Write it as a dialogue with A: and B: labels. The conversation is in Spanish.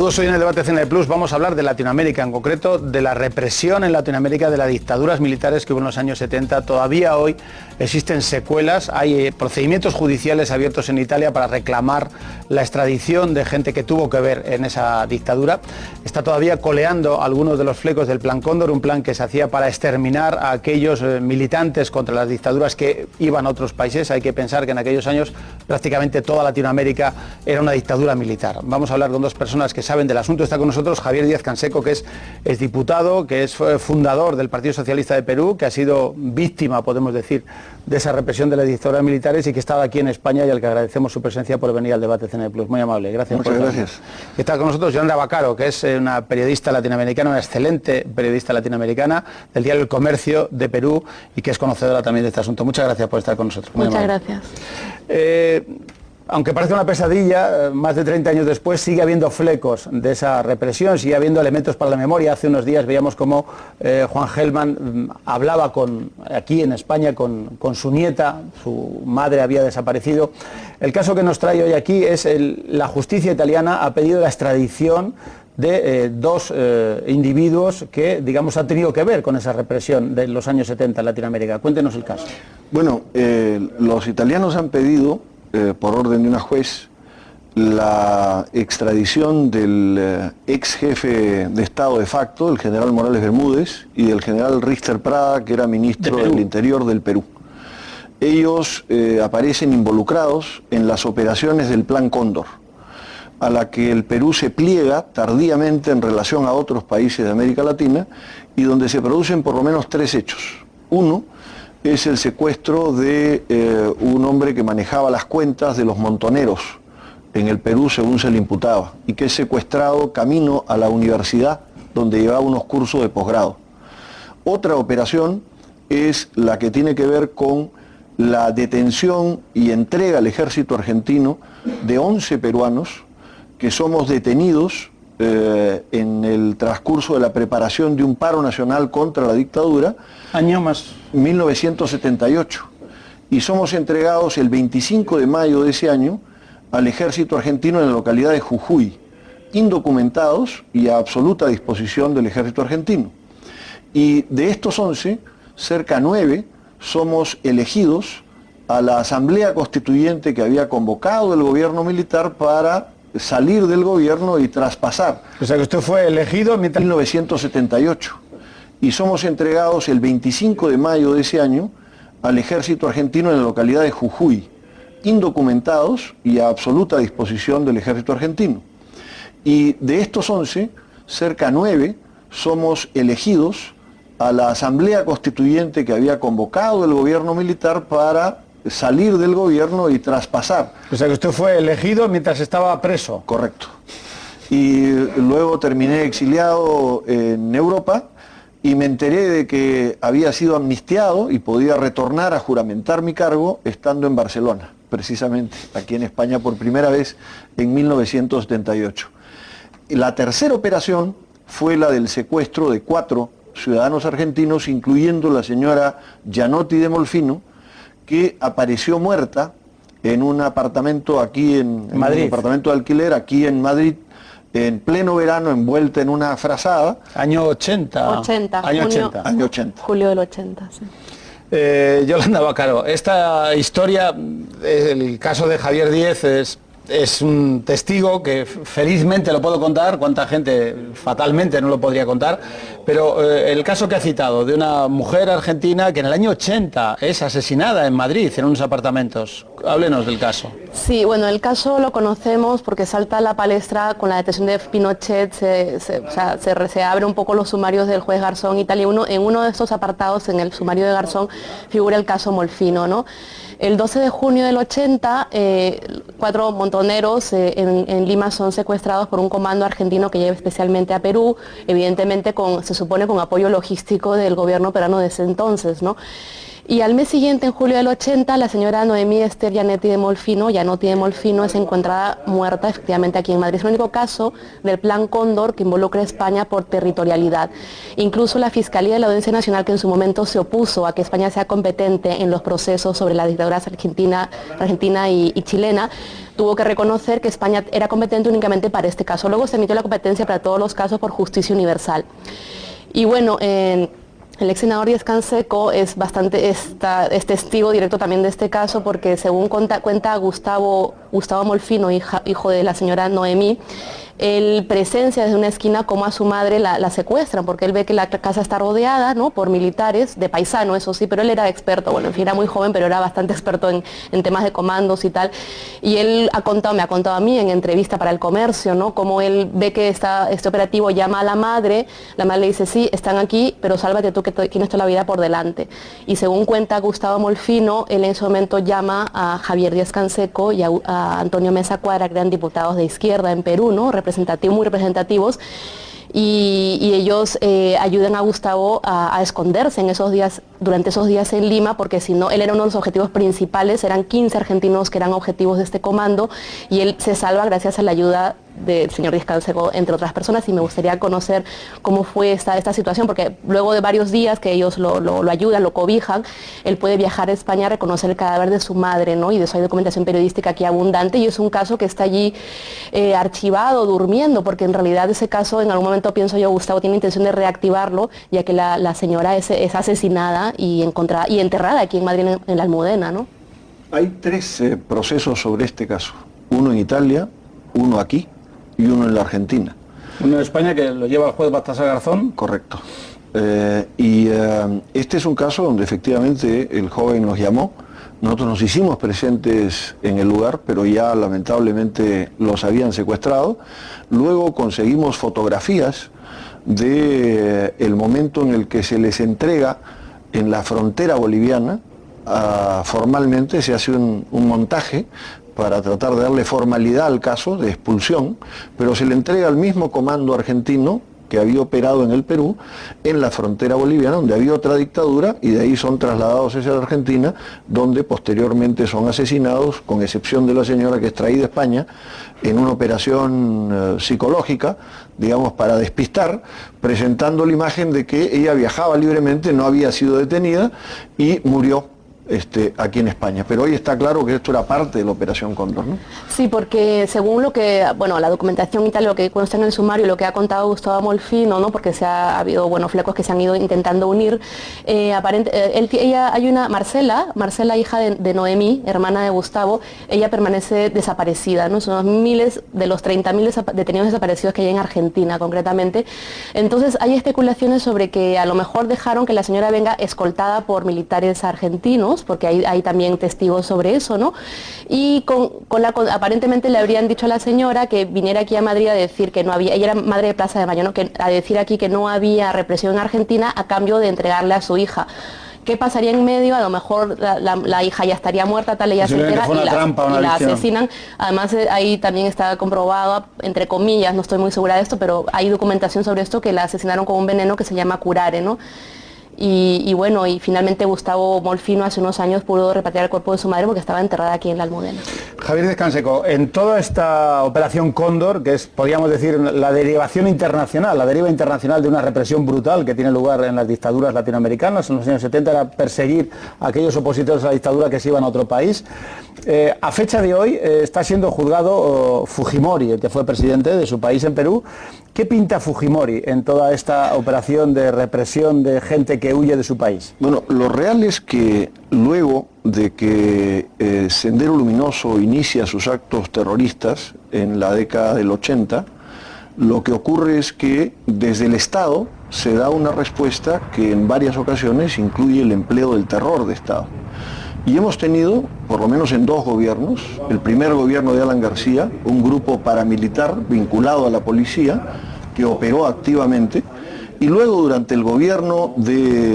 A: Saludos, hoy en el debate CNE Plus vamos a hablar de Latinoamérica, en concreto de la represión en Latinoamérica de las dictaduras militares que hubo en los años 70. Todavía hoy existen secuelas, hay procedimientos judiciales abiertos en Italia para reclamar la extradición de gente que tuvo que ver en esa dictadura. Está todavía coleando algunos de los flecos del Plan Cóndor, un plan que se hacía para exterminar a aquellos militantes contra las dictaduras que iban a otros países. Hay que pensar que en aquellos años prácticamente toda Latinoamérica era una dictadura militar. Vamos a hablar con dos personas que saben del asunto. Está con nosotros Javier Díaz Canseco, que es diputado, que es fundador del Partido Socialista de Perú, que ha sido víctima, podemos decir, de esa represión de las dictaduras militares y que estaba aquí en España y al que agradecemos su presencia por venir al debate CNE Plus. Muy amable, gracias.
B: Muchas gracias.
A: Está con nosotros Yolanda Bacaro, que es una periodista latinoamericana, una excelente periodista latinoamericana del diario El Comercio de Perú y que es conocedora también de este asunto. Muchas gracias por estar con nosotros.
C: Muchas gracias.
A: Aunque parece una pesadilla, más de 30 años después sigue habiendo flecos de esa represión, sigue habiendo elementos para la memoria. Hace unos días veíamos cómo Juan Gelman hablaba aquí en España con su nieta, su madre había desaparecido. El caso que nos trae hoy aquí es la justicia italiana ha pedido la extradición de dos individuos que, digamos, han tenido que ver con esa represión de los años 70 en Latinoamérica. Cuéntenos el caso.
B: Bueno, los italianos han pedido, por orden de una juez, la extradición del ex jefe de Estado de facto, el general Morales Bermúdez, y del general Richter Prada, que era ministro del Interior del Perú. Ellos aparecen involucrados en las operaciones del Plan Cóndor, a la que el Perú se pliega tardíamente en relación a otros países de América Latina y donde se producen por lo menos tres hechos. Uno es el secuestro de un hombre que manejaba las cuentas de los montoneros en el Perú, según se le imputaba, y que es secuestrado camino a la universidad donde llevaba unos cursos de posgrado. Otra operación es la que tiene que ver con la detención y entrega al ejército argentino de 11 peruanos que somos detenidos en el transcurso de la preparación de un paro nacional contra la dictadura,
A: año más
B: 1978, y somos entregados el 25 de mayo de ese año al ejército argentino en la localidad de Jujuy, indocumentados y a absoluta disposición del ejército argentino. Y de estos 11, cerca de 9 somos elegidos a la asamblea constituyente que había convocado el gobierno militar para salir del gobierno y traspasar.
A: O sea que usted fue elegido mientras...
B: 1978. Y somos entregados el 25 de mayo de ese año al ejército argentino en la localidad de Jujuy, indocumentados y a absoluta disposición del ejército argentino. Y de estos 11, cerca de 9 somos elegidos a la asamblea constituyente que había convocado el gobierno militar para salir del gobierno y traspasar.
A: O sea que usted fue elegido mientras estaba preso.
B: Correcto. Y luego terminé exiliado en Europa y me enteré de que había sido amnistiado y podía retornar a juramentar mi cargo estando en Barcelona, precisamente aquí en España por primera vez en 1978. La tercera operación fue la del secuestro de 4 ciudadanos argentinos, incluyendo la señora Gianotti de Molfino, que apareció muerta en un apartamento aquí en
A: Madrid.
B: Un apartamento de alquiler aquí en Madrid, en pleno verano, envuelta en una frazada.
A: Año 80.
C: 80.
A: Año
C: Junio,
A: 80.
B: Año 80.
C: Julio del 80, sí.
A: Yolanda Bacaro, esta historia, el caso de Javier Díez es un testigo que felizmente lo puedo contar, cuánta gente fatalmente no lo podría contar, pero el caso que ha citado de una mujer argentina que en el año 80 es asesinada en Madrid, en unos apartamentos. Háblenos del caso.
C: Sí, bueno, el caso lo conocemos porque salta a la palestra con la detención de Pinochet, se abre un poco los sumarios del juez Garzón y tal, y en uno de estos apartados, en el sumario de Garzón, figura el caso Molfino, ¿no? El 12 de junio del 80, 4 montoneros en Lima son secuestrados por un comando argentino que lleva especialmente a Perú, evidentemente se supone con apoyo logístico del gobierno peruano de ese entonces, ¿no? Y al mes siguiente, en julio del 80, la señora Noemí Esther Gianotti de Molfino es encontrada muerta efectivamente aquí en Madrid. Es el único caso del Plan Cóndor que involucra a España por territorialidad. Incluso la Fiscalía de la Audiencia Nacional, que en su momento se opuso a que España sea competente en los procesos sobre las dictaduras argentina y chilena, tuvo que reconocer que España era competente únicamente para este caso. Luego se emitió la competencia para todos los casos por justicia universal. Y bueno, el ex senador Díaz Canseco es testigo directo también de este caso, porque según cuenta Gustavo Molfino, hijo de la señora Noemí, él presencia desde una esquina como a su madre la secuestran, porque él ve que la casa está rodeada, ¿no?, por militares, de paisano, eso sí, pero él era experto, bueno, en fin, era muy joven, pero era bastante experto en temas de comandos y tal. Y él me ha contado a mí en entrevista para El Comercio, ¿no?, cómo él ve que este operativo llama a la madre le dice, sí, están aquí, pero sálvate tú que tienes toda la vida por delante. Y según cuenta Gustavo Molfino, él en ese momento llama a Javier Díaz Canseco y a Antonio Mesa Cuadra, que eran diputados de izquierda en Perú, ¿no?, muy representativos, y ellos ayudan a Gustavo a esconderse durante esos días en Lima, porque si no, él era uno de los objetivos principales, eran 15 argentinos que eran objetivos de este comando, y él se salva gracias a la ayuda del señor Díaz Canseco, entre otras personas. Y me gustaría conocer cómo fue esta situación, porque luego de varios días que ellos lo ayudan, lo cobijan, él puede viajar a España a reconocer el cadáver de su madre, ¿no?, y de eso hay documentación periodística aquí abundante, y es un caso que está allí archivado, durmiendo, porque en realidad ese caso, en algún momento, pienso yo, Gustavo tiene intención de reactivarlo, ya que la señora es asesinada y enterrada aquí en Madrid, en la Almudena, ¿no?
B: Hay 3 procesos sobre este caso, uno en Italia, uno aquí y uno en la Argentina.
A: Uno en España, que lo lleva el juez Baltasar Garzón.
B: Correcto. Este es un caso donde efectivamente el joven nos llamó, nosotros nos hicimos presentes en el lugar, pero ya lamentablemente los habían secuestrado. Luego conseguimos fotografías del momento en el que se les entrega en la frontera boliviana. Formalmente se hace un montaje para tratar de darle formalidad al caso de expulsión, pero se le entrega al mismo comando argentino que había operado en el Perú, en la frontera boliviana, donde había otra dictadura, y de ahí son trasladados hacia la Argentina, donde posteriormente son asesinados, con excepción de la señora, que es traída a España en una operación psicológica, digamos, para despistar, presentando la imagen de que ella viajaba libremente, no había sido detenida y murió aquí en España. Pero hoy está claro que esto era parte de la Operación Cóndor, ¿no?
C: Sí, porque según la documentación y tal, lo que consta en el sumario, lo que ha contado Gustavo Molfino, ¿no?, porque ha habido, flecos que se han ido intentando unir, hay una Marcela, hija de Noemí, hermana de Gustavo, ella permanece desaparecida, ¿no? Son miles de los 30.000 detenidos desaparecidos que hay en Argentina, concretamente. Entonces hay especulaciones sobre que a lo mejor dejaron que la señora venga escoltada por militares argentinos, porque hay también testigos sobre eso, ¿no? Y aparentemente le habrían dicho a la señora que viniera aquí a Madrid a decir que no había, ella era madre de Plaza de Mayo, ¿no?, a decir aquí que no había represión en Argentina a cambio de entregarle a su hija. ¿Qué pasaría en medio? A lo mejor la hija ya estaría muerta, tal, ella se entera y la asesinan. Además, ahí también está comprobado, entre comillas, no estoy muy segura de esto, pero hay documentación sobre esto, que la asesinaron con un veneno que se llama curare, ¿no? Y finalmente Gustavo Molfino hace unos años pudo repatriar el cuerpo de su madre porque estaba enterrada aquí en la Almudena.
A: Javier Díaz Canseco, en toda esta operación Cóndor, que es, podríamos decir, la derivación internacional, la deriva internacional de una represión brutal que tiene lugar en las dictaduras latinoamericanas, en los años 70 era perseguir a aquellos opositores a la dictadura que se iban a otro país. A fecha de hoy está siendo juzgado Fujimori, el que fue presidente de su país en Perú. ¿Qué pinta Fujimori en toda esta operación de represión de gente que huye de su país?
B: Bueno, lo real es que luego de que Sendero Luminoso inicia sus actos terroristas en la década del 80, lo que ocurre es que desde el Estado se da una respuesta que en varias ocasiones incluye el empleo del terror de Estado. Y hemos tenido, por lo menos en 2 gobiernos, el primer gobierno de Alan García, un grupo paramilitar vinculado a la policía que operó activamente, y luego durante el gobierno de